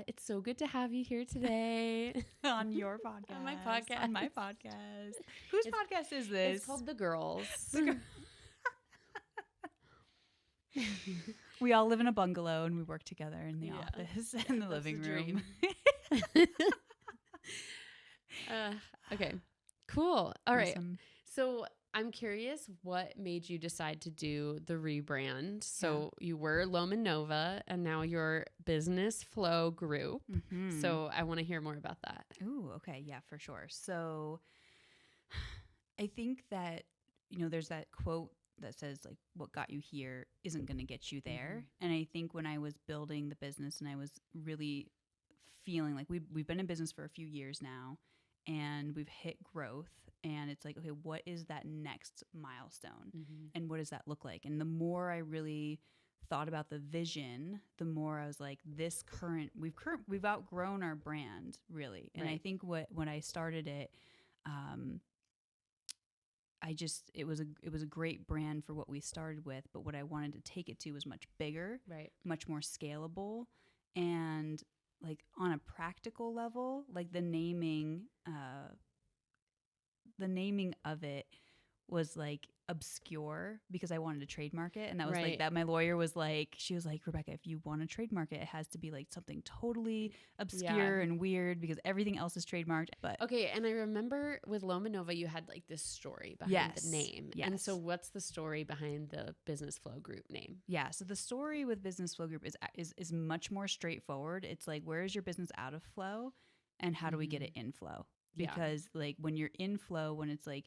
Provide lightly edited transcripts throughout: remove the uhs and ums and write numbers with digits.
It's so good to have you here today. On your podcast. On my podcast. On my podcast. Whose podcast is this? It's called The Girls. We all live in a bungalow and we work together in the office and the living room. Okay, cool. All right. Awesome. So I'm curious what made you decide to do the rebrand. So you were Lomanova and now your Business Flow Group. Mm-hmm. So I want to hear more about that. Ooh, okay. Yeah, for sure. So I think that, there's that quote that says like, what got you here isn't going to get you there. Mm-hmm. And I think when I was building the business and I was really feeling like we've been in business for a few years now and we've hit growth, and it's like, okay, what is that next milestone? Mm-hmm. And what does that look like? And the more I really thought about the vision, the more I was like, we've outgrown our brand really. And I think when I started it, it was a great brand for what we started with, but what I wanted to take it to was much bigger, much more scalable, and like on a practical level, like the naming of it was like obscure because I wanted to trademark it. And that was like that. My lawyer was like, she was like, Rebecca, if you want to trademark it, it has to be like something totally obscure and weird because everything else is trademarked. But okay. And I remember with Lomanova, you had like this story behind the name. Yes. And so what's the story behind the Business Flow Group name? Yeah. So the story with Business Flow Group is much more straightforward. It's like, where is your business out of flow and how do we get it in flow? Because like when you're in flow, when it's like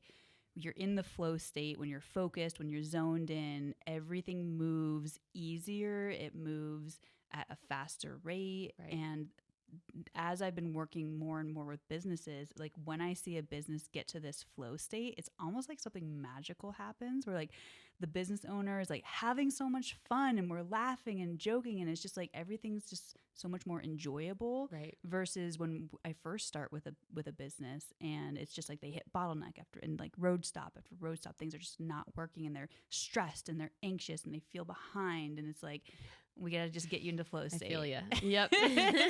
you're in the flow state, when you're focused, when you're zoned in, everything moves easier. It moves at a faster rate. And as I've been working more and more with businesses, like when I see a business get to this flow state, it's almost like something magical happens where like the business owner is like having so much fun and we're laughing and joking. And it's just like, everything's just so much more enjoyable versus when I first start with a business and it's just like they hit bottleneck and like road stop after road stop, things are just not working and they're stressed and they're anxious and they feel behind. And it's like, we got to just get you into flow state. I feel you. Yep.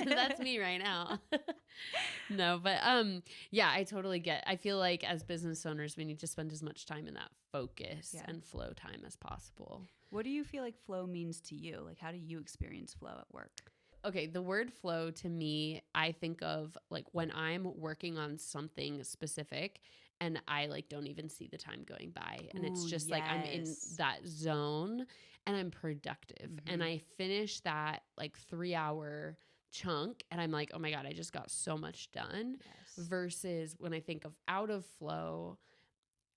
That's me right now. No, but I totally I feel like as business owners, we need to spend as much time in that focus and flow time as possible. What do you feel like flow means to you? Like, how do you experience flow at work? Okay, the word flow to me, I think of like when I'm working on something specific and I like don't even see the time going by. And it's just like I'm in that zone and I'm productive. Mm-hmm. And I finish that like 3-hour chunk and I'm like, oh my God, I just got so much done. Yes. Versus when I think of out of flow,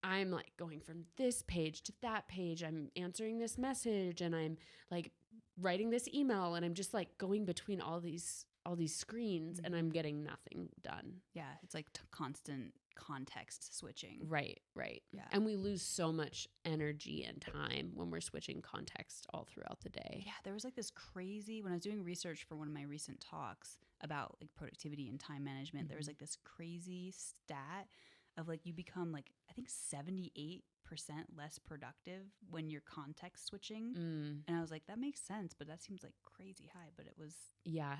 I'm like going from this page to that page. I'm answering this message and I'm like writing this email and I'm just like going between all these screens and I'm getting nothing done. Yeah. It's like constant context switching. Right. Yeah. And we lose so much energy and time when we're switching context all throughout the day. Yeah. There was like this crazy, when I was doing research for one of my recent talks about like productivity and time management, there was like this crazy stat of like you become like, I think 78% less productive when you're context switching. And I was like, that makes sense, but that seems like crazy high, but it was. Yeah.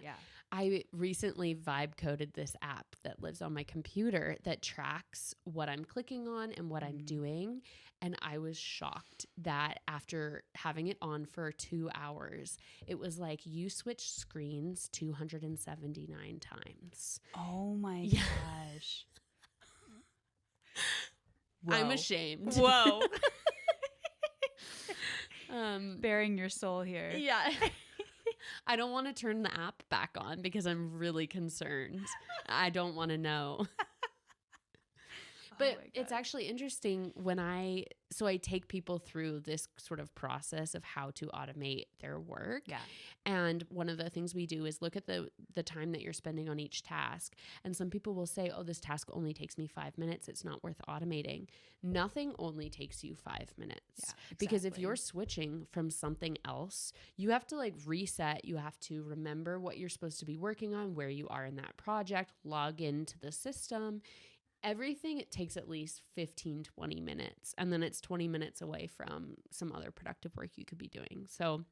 I recently vibe coded this app that lives on my computer that tracks what I'm clicking on and what I'm doing. And I was shocked that after having it on for 2 hours, it was like you switched screens 279 times. Oh my gosh. Whoa. I'm ashamed. Whoa. Bearing your soul here. Yeah. I don't want to turn the app back on because I'm really concerned. I don't want to know. But it's actually interesting when I take people through this sort of process of how to automate their work. Yeah. And one of the things we do is look at the time that you're spending on each task. And some people will say, oh, this task only takes me 5 minutes. It's not worth automating. Nothing only takes you 5 minutes. Yeah, exactly. Because if you're switching from something else, you have to like reset. You have to remember what you're supposed to be working on, where you are in that project, log into the system. Everything, it takes at least 15, 20 minutes. And then it's 20 minutes away from some other productive work you could be doing. So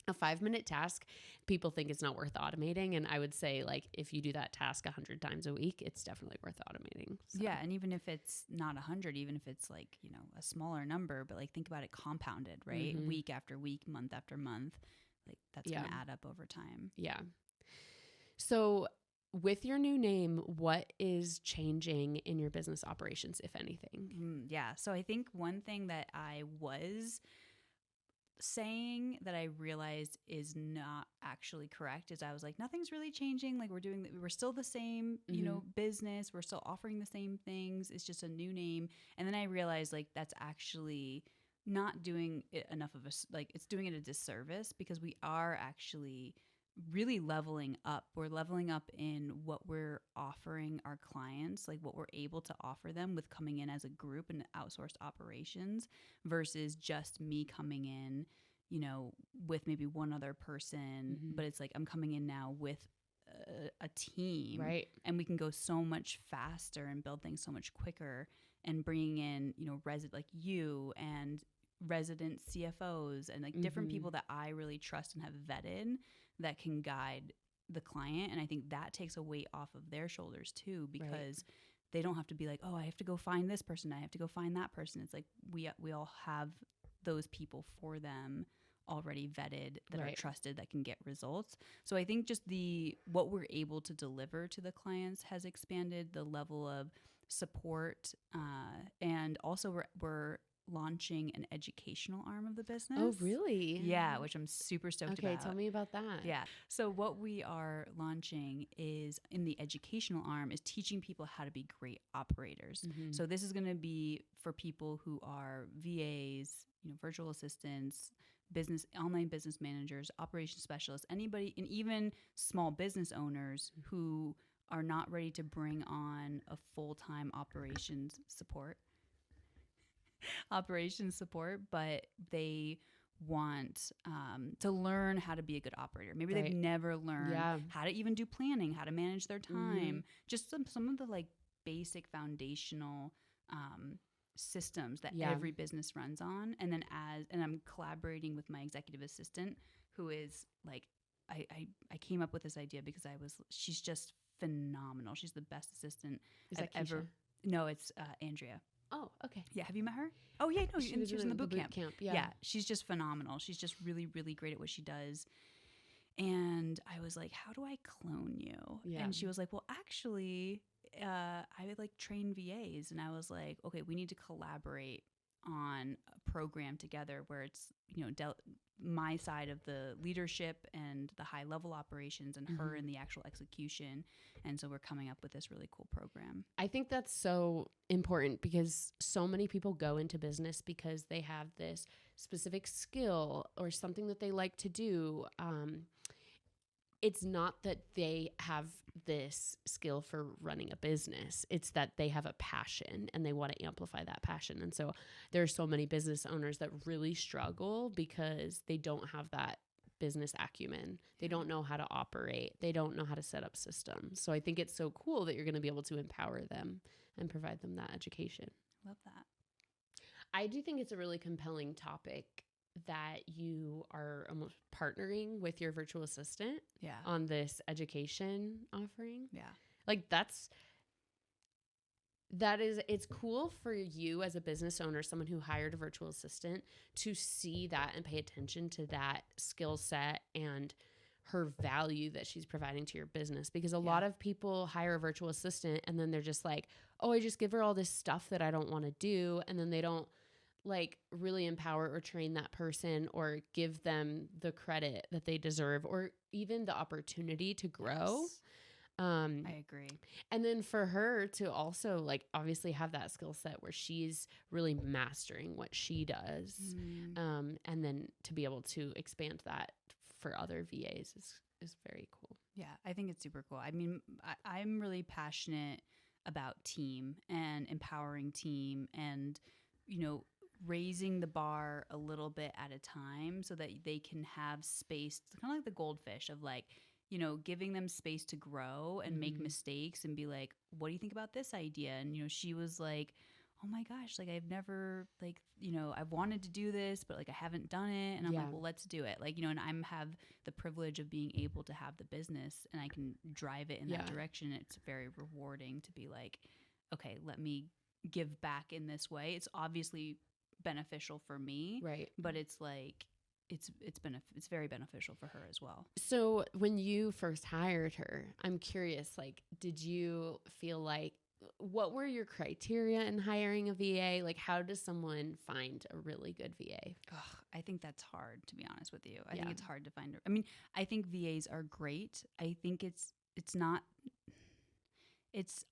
A 5-minute task, people think it's not worth automating. And I would say, like, if you do that task 100 times a week, it's definitely worth automating. So. Yeah. And even if it's not 100, even if it's like, a smaller number, but like think about it compounded, right? Mm-hmm. Week after week, month after month, like that's going to add up over time. Yeah. So with your new name, what is changing in your business operations, if anything? Yeah. So I think one thing that I was saying that I realized is not actually correct is I was like, nothing's really changing. Like we're still the same, business. We're still offering the same things. It's just a new name. And then I realized like that's actually not doing it enough of us. Like it's doing it a disservice because we are actually really leveling up. We're leveling up in what we're offering our clients, like what we're able to offer them with coming in as a group and outsourced operations versus just me coming in, with maybe one other person. Mm-hmm. But it's like I'm coming in now with a team, right? And we can go so much faster and build things so much quicker and bringing in, like you and resident CFOs and like different people that I really trust and have vetted that can guide the client. And I think that takes a weight off of their shoulders too, because they don't have to be like, oh, I have to go find this person. I have to go find that person. It's like we all have those people for them already vetted that are trusted that can get results. So I think just what we're able to deliver to the clients has expanded the level of support. And also we're launching an educational arm of the business. Oh, really? Yeah, which I'm super stoked about. Okay, tell me about that. Yeah. So what we are launching is in the educational arm is teaching people how to be great operators. Mm-hmm. So this is going to be for people who are VAs, virtual assistants, online business managers, operations specialists, anybody, and even small business owners who are not ready to bring on a full-time operations support, but they want to learn how to be a good operator. Maybe they've never learned how to even do planning, how to manage their time, just some of the like basic foundational systems that every business runs on. And then and I'm collaborating with my executive assistant who is like, I came up with this idea because she's just phenomenal. She's the best assistant I've ever. No, it's Andrea. Oh, okay. Yeah. Have you met her? Oh, yeah. No, she was in the boot camp. Yeah. She's just phenomenal. She's just really, really great at what she does. And I was like, how do I clone you? Yeah. And she was like, well, actually, I would like train VAs. And I was like, okay, we need to collaborate on a program together where it's, my side of the leadership and the high level operations and her in the actual execution. And so we're coming up with this really cool program. I think that's so important because so many people go into business because they have this specific skill or something that they like to do. It's not that they have this skill for running a business. It's that they have a passion and they want to amplify that passion. And so there are so many business owners that really struggle because they don't have that business acumen. They don't know how to operate. They don't know how to set up systems. So I think it's so cool that you're going to be able to empower them and provide them that education. Love that. I do think it's a really compelling topic that you are almost partnering with your virtual assistant on this education offering. Yeah. Like it's cool for you as a business owner, someone who hired a virtual assistant, to see that and pay attention to that skill set and her value that she's providing to your business. Because a lot of people hire a virtual assistant and then they're just like, oh, I just give her all this stuff that I don't want to do. And then they don't like really empower or train that person or give them the credit that they deserve or even the opportunity to grow. Yes. I agree. And then for her to also like obviously have that skill set where she's really mastering what she does. And then to be able to expand that for other VAs is very cool. Yeah, I think it's super cool. I mean, I'm really passionate about team and empowering team and, raising the bar a little bit at a time so that they can have space, kind of like the goldfish of like, giving them space to grow and make mistakes and be like, what do you think about this idea? And, she was like, oh my gosh, like I've never like, I've wanted to do this, but like I haven't done it. And I'm like, well, let's do it. Like, and have the privilege of being able to have the business and I can drive it in that direction. It's very rewarding to be like, okay, let me give back in this way. It's obviously beneficial for me, right? But it's like, it's very beneficial for her as well. So when you first hired her, I'm curious, like, did you feel like, what were your criteria in hiring a VA? Like, how does someone find a really good VA? I think that's hard, to be honest with you. I think it's hard to find. I mean, I think VAs are great. I think it's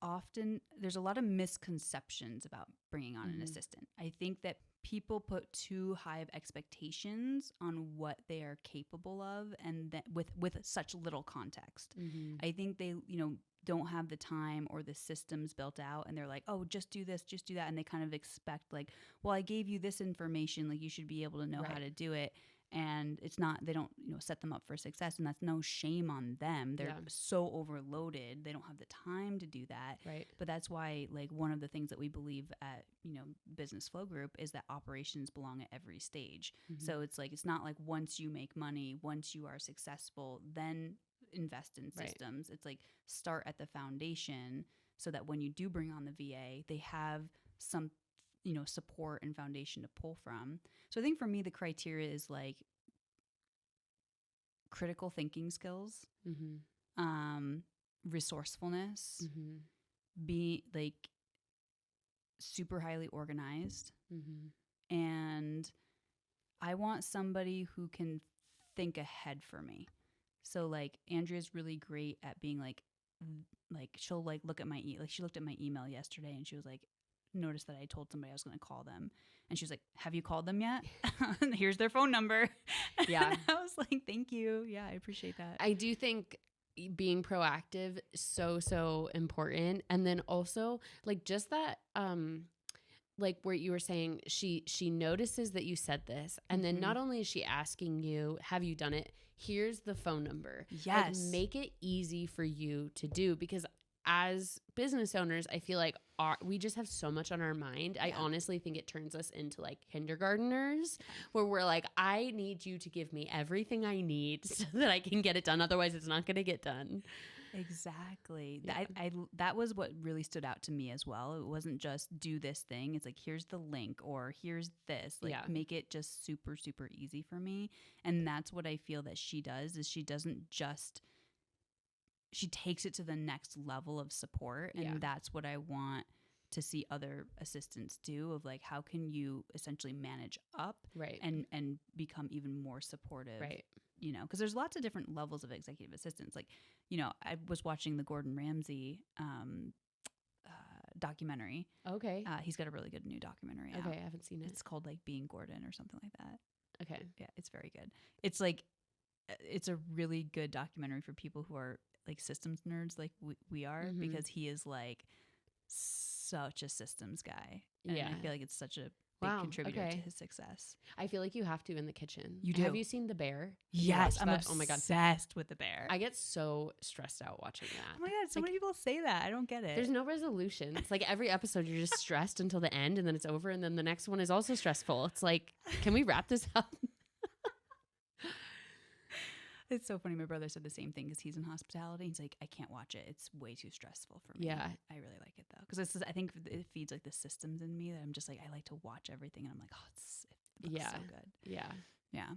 often, there's a lot of misconceptions about bringing on an assistant. I think that people put too high of expectations on what they are capable of, and that with such little context. I think they, don't have the time or the systems built out, and they're like, oh, just do this, just do that. And they kind of expect like, well, I gave you this information, like you should be able to know how to do it. And it's not, they don't, set them up for success, and that's no shame on them. They're so overloaded. They don't have the time to do that. Right. But that's why, like, one of the things that we believe at, Business Flow Group is that operations belong at every stage. So it's like, it's not like once you make money, once you are successful, then invest in systems. It's like, start at the foundation so that when you do bring on the VA, they have some support and foundation to pull from. So I think for me, the criteria is like critical thinking skills, resourcefulness, be like super highly organized. And I want somebody who can think ahead for me. So like Andrea's really great at being like she'll like look at my she looked at my email yesterday and she was like, noticed that I told somebody I was going to call them, and she was like, have you called them yet? Here's their phone number. I was like, thank you. Yeah, I appreciate that. I do think being proactive is so important. And then also like just that like where you were saying she notices that you said this, and then not only is she asking you, have you done it, here's the phone number. Yes. Like, make it easy for you to do, because as business owners, I feel like we just have so much on our mind. I honestly think it turns us into like kindergartners, where we're like, I need you to give me everything I need so that I can get it done. Otherwise, it's not going to get done. Exactly. Yeah. That was what really stood out to me as well. It wasn't just do this thing. It's like, here's the link, or here's this. Like, make it just super, super easy for me. And that's what I feel that she does, is she doesn't just... she takes it to the next level of support. And that's what I want to see other assistants do, of like, how can you essentially manage up and become even more supportive, because there's lots of different levels of executive assistants. Like, I was watching the Gordon Ramsay documentary. Okay. He's got a really good new documentary out. Okay, I haven't seen it. It's called like Being Gordon or something like that. Okay. Yeah, it's very good. It's like, it's a really good documentary for people who are like systems nerds like we are, because he is like such a systems guy. And I feel like it's such a big contributor to his success. I feel like you have to in the kitchen. You do. Have you seen The Bear? Yes, I'm obsessed with The Bear. I get so stressed out watching that. Oh my God, so many people say that. I don't get it. There's no resolution. It's like every episode you're just stressed until the end, and then it's over, and then the next one is also stressful. It's like, can we wrap this up? It's so funny. My brother said the same thing, because he's in hospitality. He's like, I can't watch it. It's way too stressful for me. Yeah. I really like it though, because I think it feeds like the systems in me that I'm just like, I like to watch everything, and I'm like, it looks so good. Yeah. Yeah.